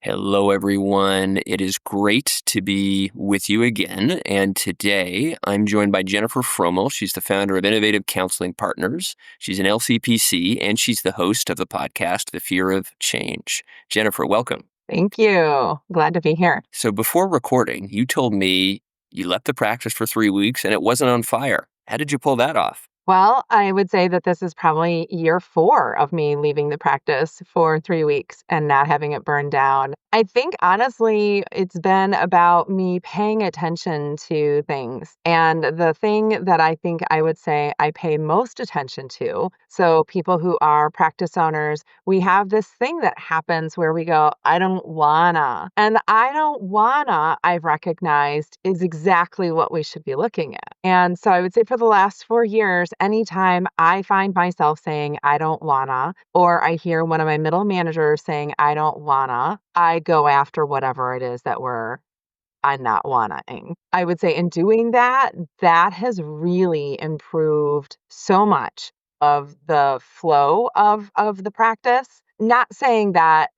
Hello, everyone. It is great to be with you again. And today I'm joined by Jennifer Froemel. She's the founder of Innovative Counseling Partners. She's an LCPC, and she's the host of the podcast, The Fear of Change. Jennifer, welcome. Thank you. Glad to be here. So before recording, you told me you left the practice for 3 weeks and it wasn't on fire. How did you pull that off? Well, I would say that this is probably year 4 of me leaving the practice for 3 weeks and not having it burned down. I think honestly, it's been about me paying attention to things. And the thing that I think I would say I pay most attention to, so people who are practice owners, we have this thing that happens where we go, I don't wanna. And I don't wanna, I've recognized, is exactly what we should be looking at. And so I would say for the last 4 years, anytime I find myself saying, I don't wanna, or I hear one of my middle managers saying, I don't wanna, I go after whatever it is that I'm not wanting. I would say in doing that, that has really improved so much of the flow of the practice. Not saying that,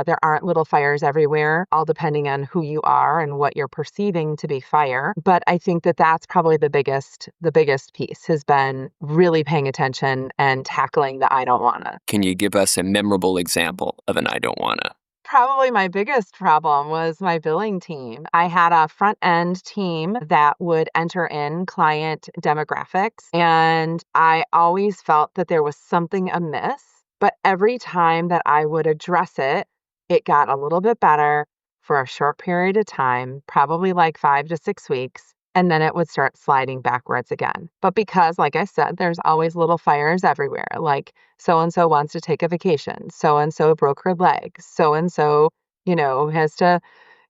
there aren't little fires everywhere, all depending on who you are and what you're perceiving to be fire. But I think that that's probably the biggest piece has been really paying attention and tackling the I don't wanna. Can you give us a memorable example of an I don't wanna? Probably my biggest problem was my billing team. I had a front end team that would enter in client demographics, and I always felt that there was something amiss. But every time that I would address it, it got a little bit better for a short period of time, probably like 5 to 6 weeks. And then it would start sliding backwards again. But because, like I said, there's always little fires everywhere. Like so and so wants to take a vacation. So and so broke her leg. So and so, has to,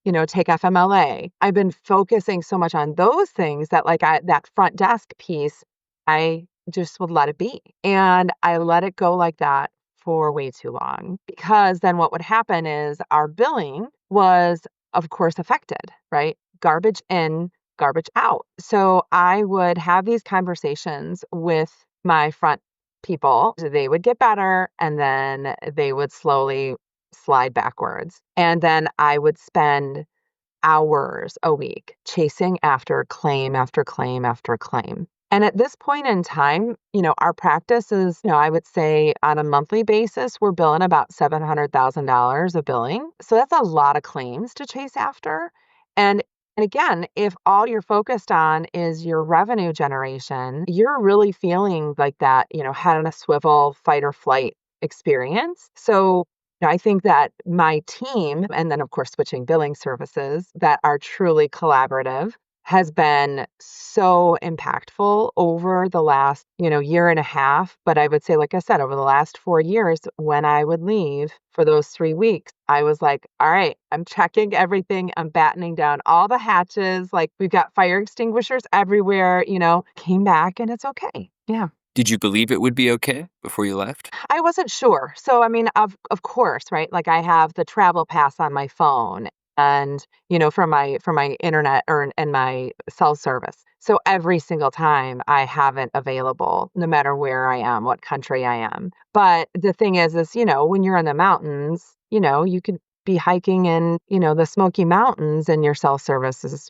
take FMLA. I've been focusing so much on those things that that front desk piece, I just would let it be. And I let it go like that for way too long because then what would happen is our billing was, of course, affected, right? Garbage in, garbage out. So I would have these conversations with my front people. They would get better and then they would slowly slide backwards. And then I would spend hours a week chasing after claim after claim after claim. And at this point in time, our practice is, I would say on a monthly basis, we're billing about $700,000 of billing. So that's a lot of claims to chase after. And again, if all you're focused on is your revenue generation, you're really feeling like that, head on a swivel, fight or flight experience. So I think that my team, and then of course switching billing services that are truly collaborative, has been so impactful over the last, year and a half. But I would say, like I said, over the last 4 years, when I would leave for those 3 weeks, I was like, all right, I'm checking everything. I'm battening down all the hatches. Like we've got fire extinguishers everywhere, came back and it's okay. Yeah. Did you believe it would be okay before you left? I wasn't sure. So, I mean, of course, right? Like I have the travel pass on my phone and, for my internet and my cell service. So every single time I have it available, no matter where I am, what country I am. But the thing is, when you're in the mountains, you could be hiking in, the Smoky Mountains and your cell service is,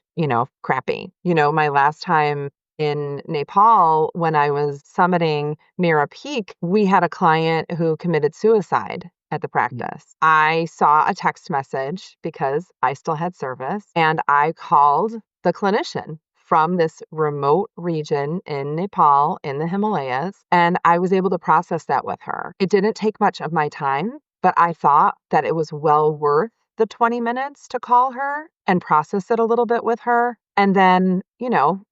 crappy. My last time in Nepal, when I was summiting Mira Peak, we had a client who committed suicide at the practice. I saw a text message because I still had service, and I called the clinician from this remote region in Nepal in the Himalayas, and I was able to process that with her. It didn't take much of my time, but I thought that it was well worth the 20 minutes to call her and process it a little bit with her. And then,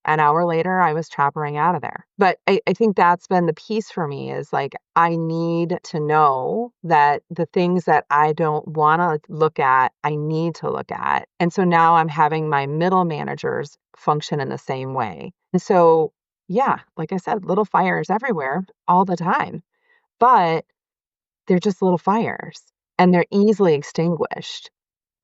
an hour later, I was choppering out of there. But I think that's been the piece for me is like, I need to know that the things that I don't want to look at, I need to look at. And so now I'm having my middle managers function in the same way. And so, yeah, like I said, little fires everywhere all the time, but they're just little fires and they're easily extinguished,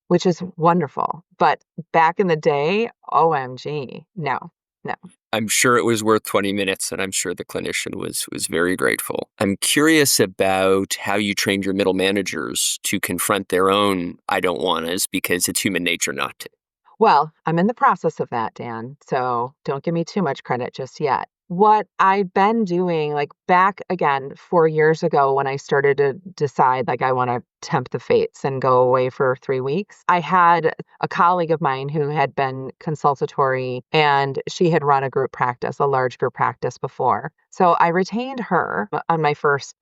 which is wonderful. But back in the day, OMG, no, no. I'm sure it was worth 20 minutes, and I'm sure the clinician was very grateful. I'm curious about how you trained your middle managers to confront their own I don't wannas, because it's human nature not to. Well, I'm in the process of that, Dan, so don't give me too much credit just yet. What I've been doing, like back again 4 years ago when I started to decide like I want to tempt the fates and go away for 3 weeks, I had a colleague of mine who had been consultatory and she had run a group practice, a large group practice before. So I retained her on my first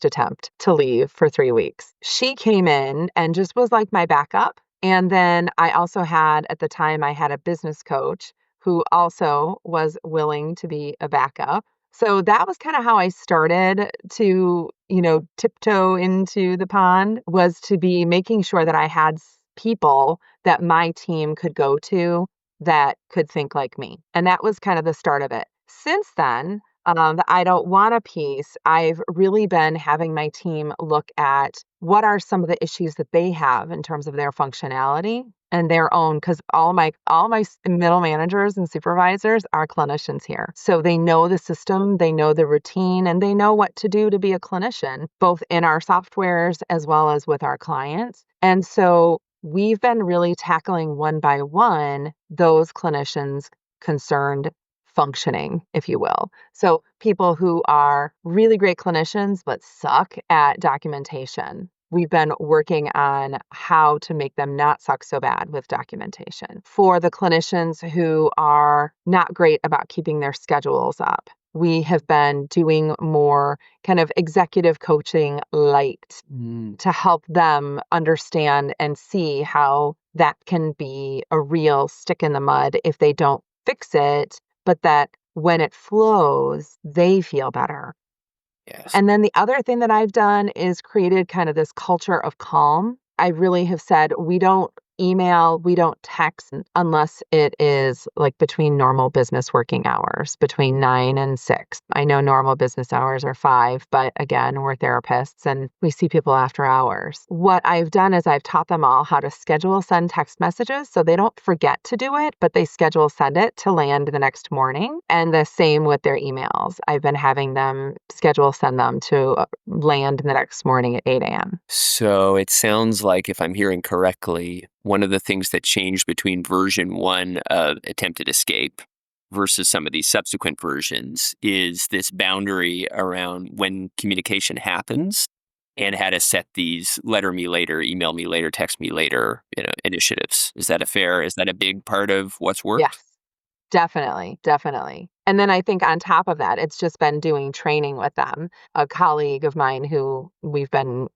attempt to leave for 3 weeks. She came in and just was like my backup. And then I also had, at the time, I had a business coach who also was willing to be a backup. So that was kind of how I started to, tiptoe into the pond, was to be making sure that I had people that my team could go to that could think like me. And that was kind of the start of it. Since then, the I don't want a piece, I've really been having my team look at what are some of the issues that they have in terms of their functionality and their own, because all my middle managers and supervisors are clinicians here. So they know the system, they know the routine, and they know what to do to be a clinician, both in our softwares as well as with our clients. And so we've been really tackling one by one those clinicians concerned functioning, if you will. So people who are really great clinicians but suck at documentation. We've been working on how to make them not suck so bad with documentation. For the clinicians who are not great about keeping their schedules up, we have been doing more kind of executive coaching light to help them understand and see how that can be a real stick in the mud if they don't fix it, but that when it flows, they feel better. Yes. And then the other thing that I've done is created kind of this culture of calm. I really have said we don't email, we don't text unless it is like between normal business working hours, between 9 and 6. I know normal business hours are 5, but again, we're therapists and we see people after hours. What I've done is I've taught them all how to schedule send text messages so they don't forget to do it, but they schedule send it to land the next morning. And the same with their emails. I've been having them schedule send them to land the next morning at 8 a.m. So it sounds like, if I'm hearing correctly, one of the things that changed between version 1 of Attempted Escape versus some of these subsequent versions is this boundary around when communication happens and how to set these letter me later, email me later, text me later, initiatives. Is that a big part of what's worked? Yes. Definitely, definitely. And then I think on top of that, it's just been doing training with them. A colleague of mine who we've been,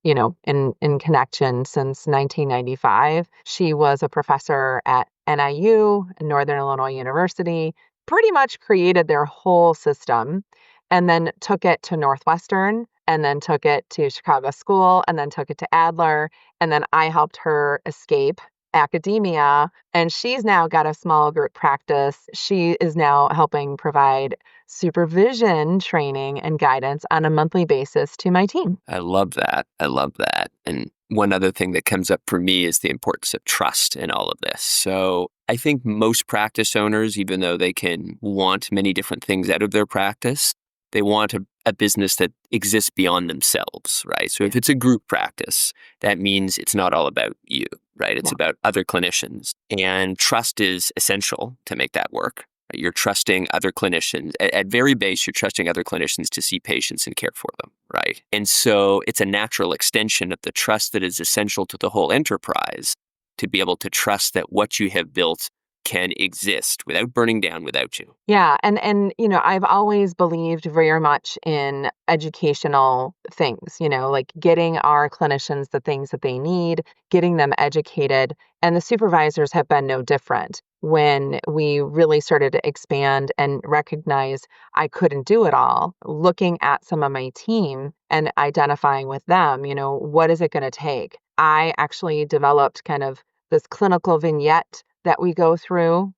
in connection since 1995. She was a professor at NIU, Northern Illinois University, pretty much created their whole system and then took it to Northwestern and then took it to Chicago School and then took it to Adler. And then I helped her escape academia, and she's now got a small group practice. She is now helping provide supervision training and guidance on a monthly basis to my team. I love that. I love that. And one other thing that comes up for me is the importance of trust in all of this. So I think most practice owners, even though they can want many different things out of their practice, they want a business that exists beyond themselves, right? So if it's a group practice, that means it's not all about you, right? It's Yeah. about other clinicians. And trust is essential to make that work. Right? You're trusting other clinicians. At very base, you're trusting other clinicians to see patients and care for them, right? And so it's a natural extension of the trust that is essential to the whole enterprise to be able to trust that what you have built can exist without burning down without you. Yeah, and I've always believed very much in educational things, like getting our clinicians the things that they need, getting them educated, and the supervisors have been no different. When we really started to expand and recognize I couldn't do it all, looking at some of my team and identifying with them, what is it going to take? I actually developed kind of this clinical vignette that we go through,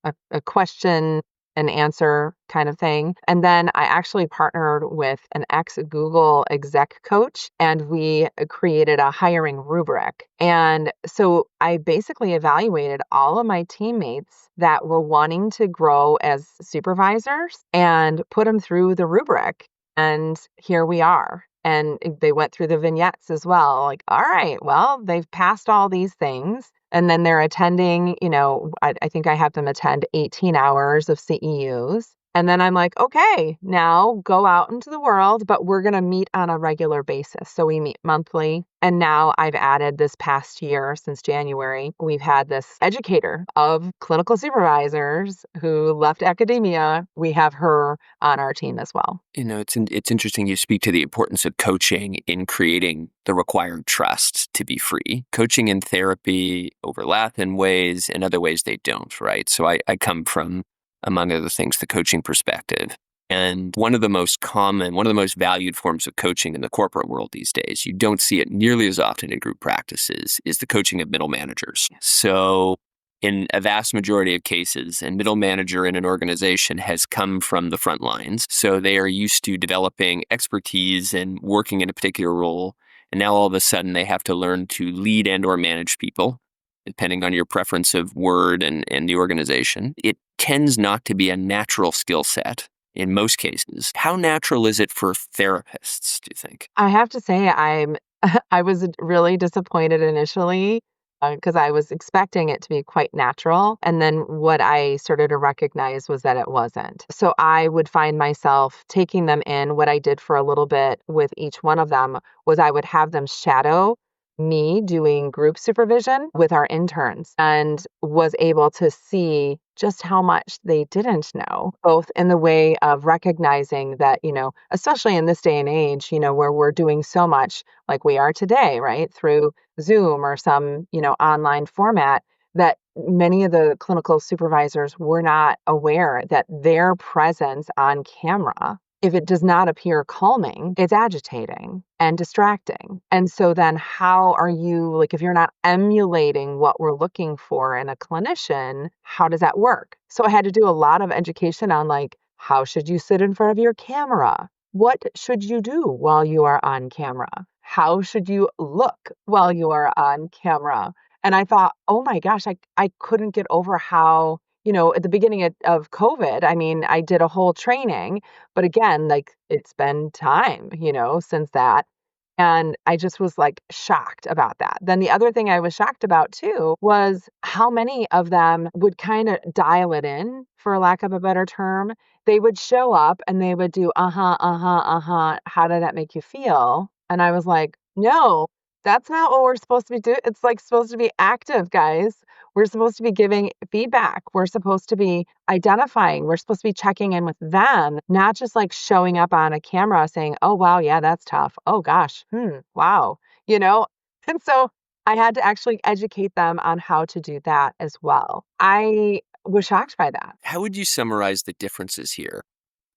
a question and answer kind of thing. And then I actually partnered with an ex-Google exec coach, and we created a hiring rubric. And so I basically evaluated all of my teammates that were wanting to grow as supervisors and put them through the rubric. And here we are. And they went through the vignettes as well. Like, all right, well, they've passed all these things. And then they're attending, I think I have them attend 18 hours of CEUs. And then I'm like, okay, now go out into the world, but we're going to meet on a regular basis. So we meet monthly. And now I've added this past year, since January, we've had this educator of clinical supervisors who left academia. We have her on our team as well. It's interesting you speak to the importance of coaching in creating the required trust to be free. Coaching and therapy overlap in ways, in other ways they don't, right? So I come from, among other things, the coaching perspective. And one of the most valued forms of coaching in the corporate world these days, you don't see it nearly as often in group practices, is the coaching of middle managers. So in a vast majority of cases, a middle manager in an organization has come from the front lines. So they are used to developing expertise and working in a particular role. And now all of a sudden they have to learn to lead and or manage people, depending on your preference of word and the organization. It tends not to be a natural skill set in most cases. How natural is it for therapists, do you think? I have to say, I was really disappointed initially because I was expecting it to be quite natural. And then what I started to recognize was that it wasn't. So I would find myself taking them in. What I did for a little bit with each one of them was I would have them shadow me doing group supervision with our interns, and was able to see just how much they didn't know, both in the way of recognizing that, especially in this day and age, where we're doing so much like we are today, right, through Zoom or some, online format, that many of the clinical supervisors were not aware that their presence on camera, if it does not appear calming, it's agitating and distracting. And so then how are you, like, if you're not emulating what we're looking for in a clinician, how does that work? So I had to do a lot of education on, like, how should you sit in front of your camera? What should you do while you are on camera? How should you look while you are on camera? And I thought, oh my gosh, I couldn't get over how, at the beginning of COVID, I mean, I did a whole training, but again, like, it's been time, since that. And I just was like shocked about that. Then the other thing I was shocked about too was how many of them would kind of dial it in, for lack of a better term. They would show up and they would do, how did that make you feel? And I was like, no, that's not what we're supposed to be doing. It's like supposed to be active, guys. We're supposed to be giving feedback. We're supposed to be identifying. We're supposed to be checking in with them, not just like showing up on a camera saying, oh, wow, yeah, that's tough. Oh, gosh, wow, you know? And so I had to actually educate them on how to do that as well. I was shocked by that. How would you summarize the differences here?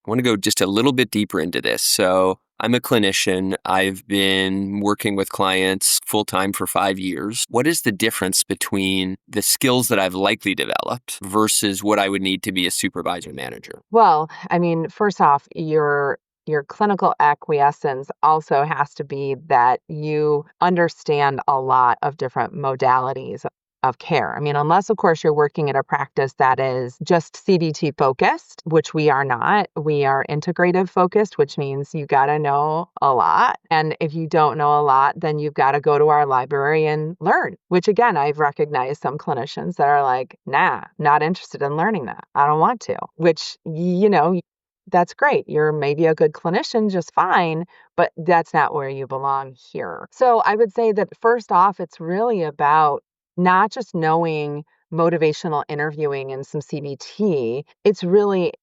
I want to go just a little bit deeper into this. So I'm a clinician. I've been working with clients full-time for 5 years. What is the difference between the skills that I've likely developed versus what I would need to be a supervisor manager? Well, I mean, first off, your clinical acquiescence also has to be that you understand a lot of different modalities of care. I mean, unless, of course, you're working at a practice that is just CBT focused, which we are not. We are integrative focused, which means you got to know a lot. And if you don't know a lot, then you've got to go to our library and learn, which again, I've recognized some clinicians that are like, nah, not interested in learning that. I don't want to, which, that's great. You're maybe a good clinician, just fine, but that's not where you belong here. So I would say that first off, it's really about not just knowing motivational interviewing and some CBT. It's really,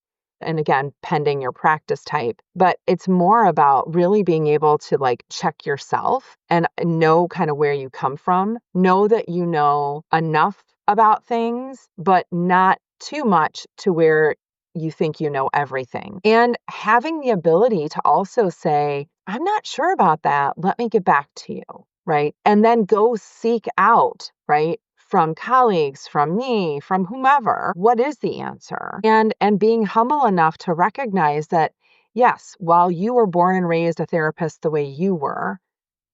and again, pending your practice type, but it's more about really being able to like check yourself and know kind of where you come from. Know that you know enough about things, but not too much to where you think you know everything. And having the ability to also say, I'm not sure about that. Let me get back to you. Right. And then go seek out, right, from colleagues, from me, from whomever, what is the answer? And being humble enough to recognize that, yes, while you were born and raised a therapist the way you were,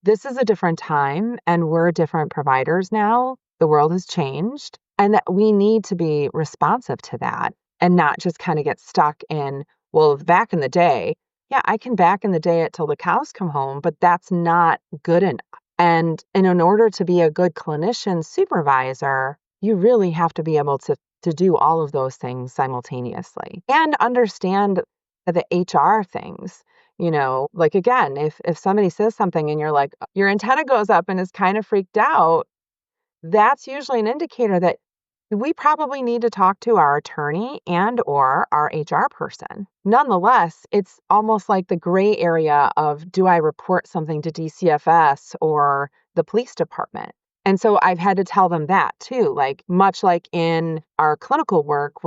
this is a different time and we're different providers now. The world has changed and that we need to be responsive to that and not just kind of get stuck in, well, back in the day, yeah, I can back in the day it till the cows come home, but that's not good enough. And in order to be a good clinician supervisor, you really have to be able to do all of those things simultaneously and understand the HR things. Like again, if somebody says something and you're like, your antenna goes up and is kind of freaked out, that's usually an indicator that we probably need to talk to our attorney and or our HR person. Nonetheless, it's almost like the gray area of, do I report something to DCFS or the police department? And so I've had to tell them that too. Like much like in our clinical work,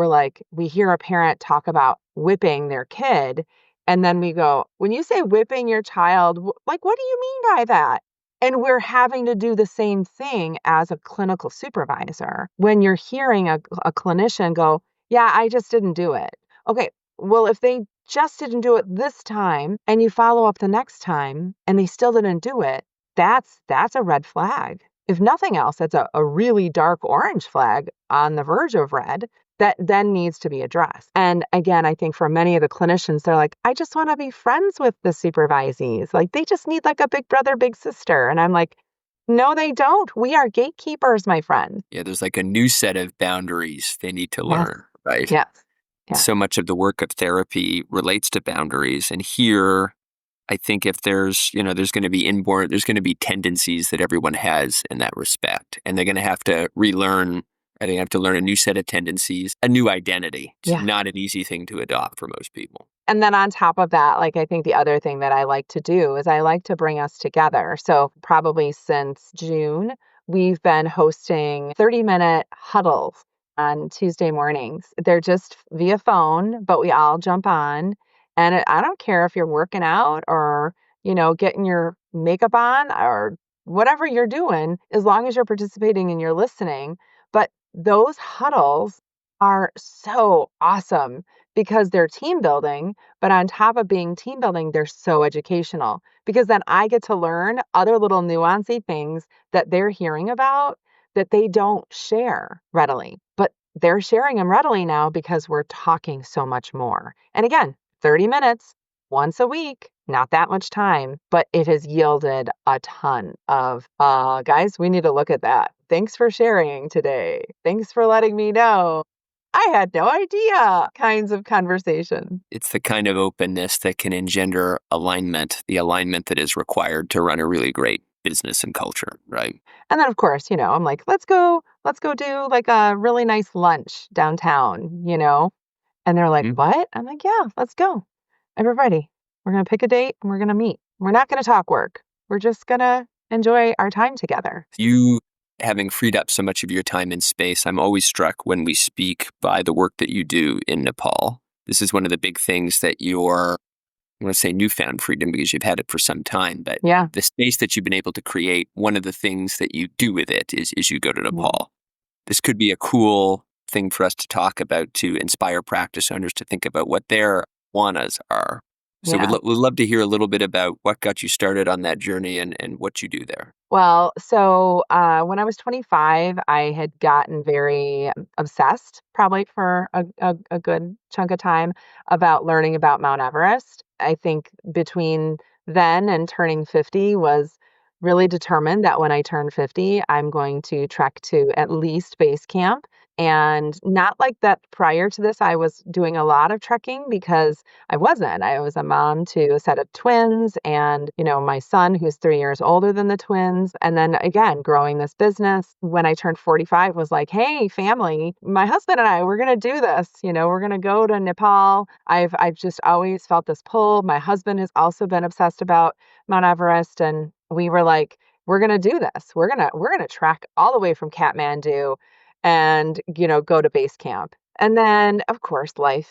we hear a parent talk about whipping their kid. And then we go, when you say whipping your child, like, what do you mean by that? And we're having to do the same thing as a clinical supervisor. When you're hearing a clinician go, yeah, I just didn't do it. Okay, well, if they just didn't do it this time and you follow up the next time and they still didn't do it, that's a red flag. If nothing else, that's a really dark orange flag on the verge of red that then needs to be addressed. And again, I think for many of the clinicians, they're like, I just want to be friends with the supervisees. Like they just need like a big brother, big sister. And I'm like, no, they don't. We are gatekeepers, my friend. Yeah, there's like a new set of boundaries they need to Yes. learn, right? Yes. Yes. So much of the work of therapy relates to boundaries. And here, I think if there's going to be there's going to be tendencies that everyone has in that respect. And they're going to have to relearn. I think I have to learn a new set of tendencies, a new identity. It's Yeah. not an easy thing to adopt for most people. And then on top of that, like I think the other thing that I like to do is I like to bring us together. So probably since June, we've been hosting 30-minute huddles on Tuesday mornings. They're just via phone, but we all jump on. And I don't care if you're working out or, getting your makeup on or whatever you're doing, as long as you're participating and you're listening. But those huddles are so awesome because they're team building, but on top of being team building, they're so educational because then I get to learn other little nuancy things that they're hearing about that they don't share readily, but they're sharing them readily now because we're talking so much more. And again, 30 minutes once a week, not that much time, but it has yielded a ton of, guys, we need to look at that. Thanks for sharing today. Thanks for letting me know. I had no idea kinds of conversation. It's the kind of openness that can engender alignment, the alignment that is required to run a really great business and culture, right? And then of course, I'm like, let's go do like a really nice lunch downtown, And they're like, Mhm. what? I'm like, yeah, let's go. Everybody, we're going to pick a date and we're going to meet. We're not going to talk work. We're just going to enjoy our time together. You having freed up so much of your time and space, I'm always struck when we speak by the work that you do in Nepal. This is one of the big things that your, I want to say newfound freedom because you've had it for some time, but Yeah. the space that you've been able to create, one of the things that you do with it is you go to Nepal. This could be a cool thing for us to talk about to inspire practice owners to think about what their wanas are. So Yeah. we'd love to hear a little bit about what got you started on that journey and what you do there. Well, so when I was 25, I had gotten very obsessed, probably for a good chunk of time, about learning about Mount Everest. I think between then and turning 50 was really determined that when I turn 50, I'm going to trek to at least base camp. And not like that prior to this, I was doing a lot of trekking because I wasn't. I was a mom to a set of twins and, my son who's 3 years older than the twins. And then again, growing this business when I turned 45 was like, hey, family, my husband and I, we're going to do this. We're going to go to Nepal. I've just always felt this pull. My husband has also been obsessed about Mount Everest. And we were like, we're going to do this. We're going to trek all the way from Kathmandu and, go to base camp. And then, of course, life,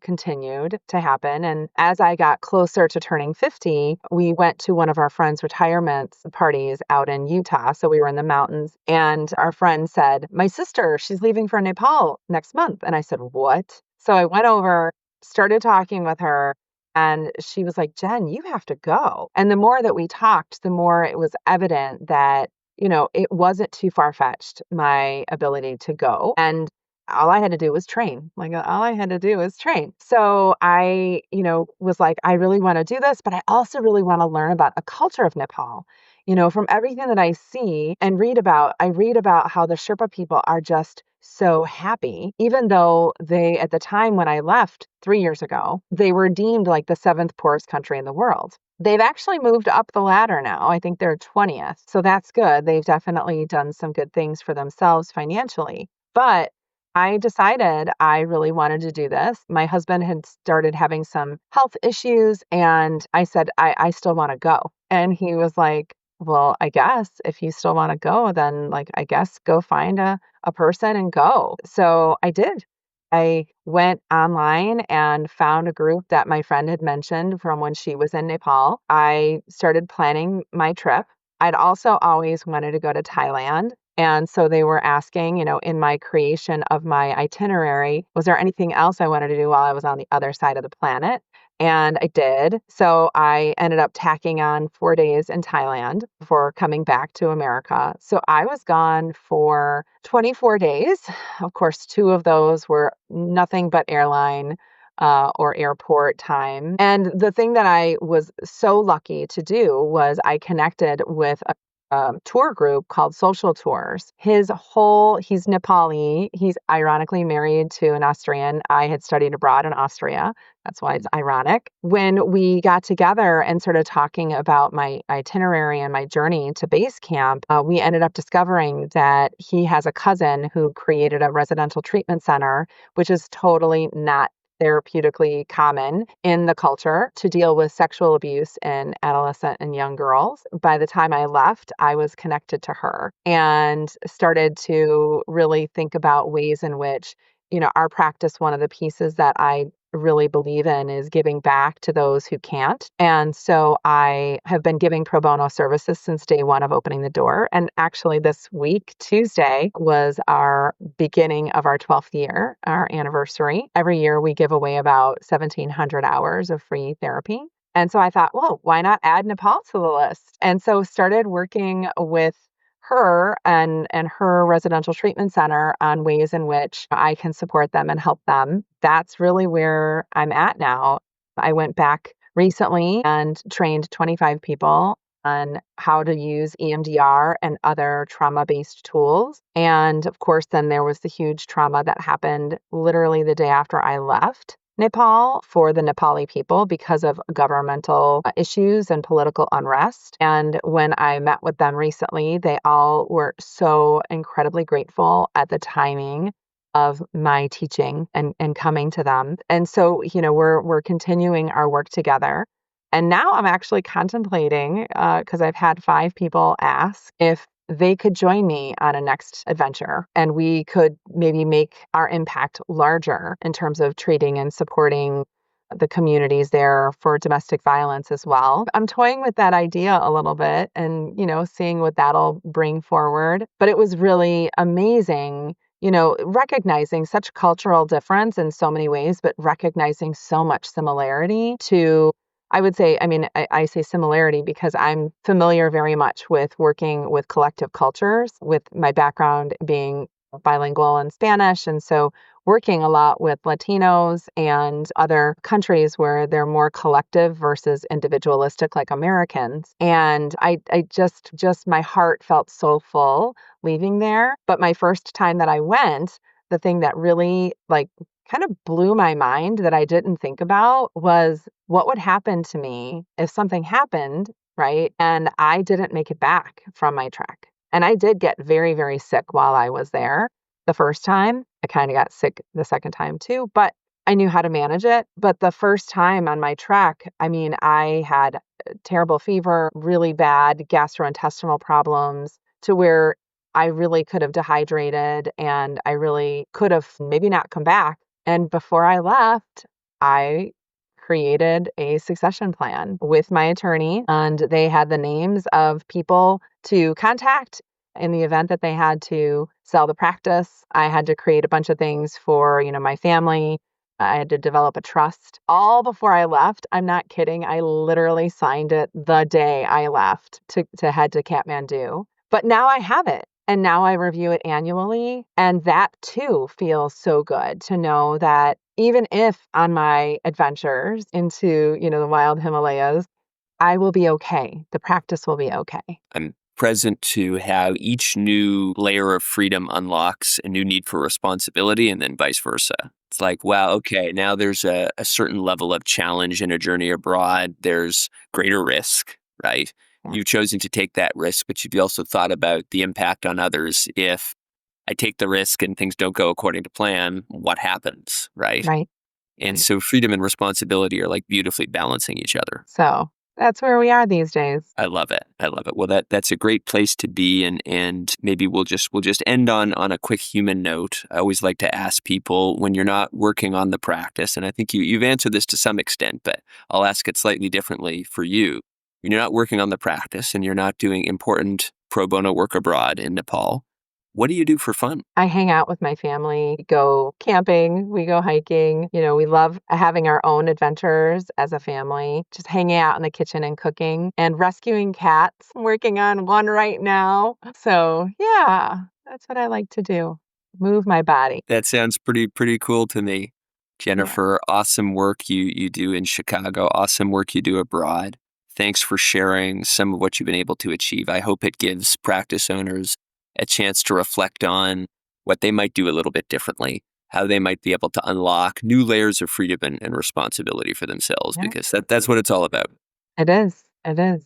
continued to happen. And as I got closer to turning 50, we went to one of our friends' retirement parties out in Utah. So we were in the mountains. And our friend said, "My sister, she's leaving for Nepal next month." And I said, "What?" So I went over, started talking with her. And she was like, "Jen, you have to go." And the more that we talked, the more it was evident that it wasn't too far fetched, my ability to go. And all I had to do was train. Like, all I had to do was train. So I, was like, I really want to do this, but I also really want to learn about a culture of Nepal. From everything that I see and read about, I read about how the Sherpa people are just so happy, even though they, at the time when I left 3 years ago, they were deemed like the seventh poorest country in the world. They've actually moved up the ladder now. I think they're 20th. So that's good. They've definitely done some good things for themselves financially. But I decided I really wanted to do this. My husband had started having some health issues, and I said, I still want to go. And he was like, "Well, I guess if you still want to go, then like, I guess go find a person and go." So I did. I went online and found a group that my friend had mentioned from when she was in Nepal. I started planning my trip. I'd also always wanted to go to Thailand. And so they were asking, in my creation of my itinerary, was there anything else I wanted to do while I was on the other side of the planet? And I did. So I ended up tacking on 4 days in Thailand before coming back to America. So I was gone for 24 days. Of course, 2 of those were nothing but airline or airport time. And the thing that I was so lucky to do was I connected with a tour group called Social Tours. He's Nepali. He's ironically married to an Austrian. I had studied abroad in Austria. That's why it's ironic. When we got together and started talking about my itinerary and my journey to base camp, we ended up discovering that he has a cousin who created a residential treatment center, which is totally not therapeutically common in the culture to deal with sexual abuse in adolescent and young girls. By the time I left, I was connected to her and started to really think about ways in which, our practice, one of the pieces that I really believe in is giving back to those who can't. And so I have been giving pro bono services since day one of opening the door. And actually, this week, Tuesday, was our beginning of our 12th year, our anniversary. Every year, we give away about 1,700 hours of free therapy. And so I thought, well, why not add Nepal to the list? And so started working with her and her residential treatment center on ways in which I can support them and help them. That's really where I'm at now. I went back recently and trained 25 people on how to use EMDR and other trauma-based tools. And of course, then there was the huge trauma that happened literally the day after I left Nepal for the Nepali people because of governmental issues and political unrest. And when I met with them recently, they all were so incredibly grateful at the timing of my teaching and coming to them. And so, we're continuing our work together. And now I'm actually contemplating, because I've had 5 people ask if they could join me on a next adventure and we could maybe make our impact larger in terms of treating and supporting the communities there for domestic violence as well. I'm toying with that idea a little bit and, seeing what that'll bring forward. But it was really amazing, recognizing such cultural difference in so many ways, but recognizing so much similarity to I would say, I say similarity because I'm familiar very much with working with collective cultures, with my background being bilingual in Spanish. And so working a lot with Latinos and other countries where they're more collective versus individualistic like Americans. And I just my heart felt so full leaving there. But my first time that I went, the thing that really kind of blew my mind that I didn't think about was what would happen to me if something happened, right? And I didn't make it back from my trek. And I did get very, very sick while I was there the first time. I kind of got sick the second time too, but I knew how to manage it. But the first time on my trek, I had terrible fever, really bad gastrointestinal problems to where I really could have dehydrated and I really could have maybe not come back. And before I left, I created a succession plan with my attorney, and they had the names of people to contact in the event that they had to sell the practice. I had to create a bunch of things for, my family. I had to develop a trust all before I left. I'm not kidding. I literally signed it the day I left to head to Kathmandu. But now I have it. And now I review it annually. And that too feels so good to know that even if on my adventures into, the wild Himalayas, I will be okay. The practice will be okay. I'm present to how each new layer of freedom unlocks a new need for responsibility and then vice versa. It's like, wow, okay, now there's a certain level of challenge in a journey abroad. There's greater risk, right? Yeah. You've chosen to take that risk, but you've also thought about the impact on others. If I take the risk and things don't go according to plan, what happens, right? Right. And Right. so freedom and responsibility are like beautifully balancing each other. So that's where we are these days. I love it. I love it. Well, that's a great place to be, and maybe we'll just end on a quick human note. I always like to ask people when you're not working on the practice, and I think you've answered this to some extent, but I'll ask it slightly differently for you. When you're not working on the practice and you're not doing important pro bono work abroad in Nepal, what do you do for fun? I hang out with my family, we go camping, we go hiking. We love having our own adventures as a family, just hanging out in the kitchen and cooking and rescuing cats. I'm working on one right now. So, yeah, that's what I like to do. Move my body. That sounds pretty cool to me. Yeah. Jennifer, awesome work you do in Chicago, awesome work you do abroad. Thanks for sharing some of what you've been able to achieve. I hope it gives practice owners a chance to reflect on what they might do a little bit differently, how they might be able to unlock new layers of freedom and responsibility for themselves, Yeah. because that's what it's all about. It is. It is.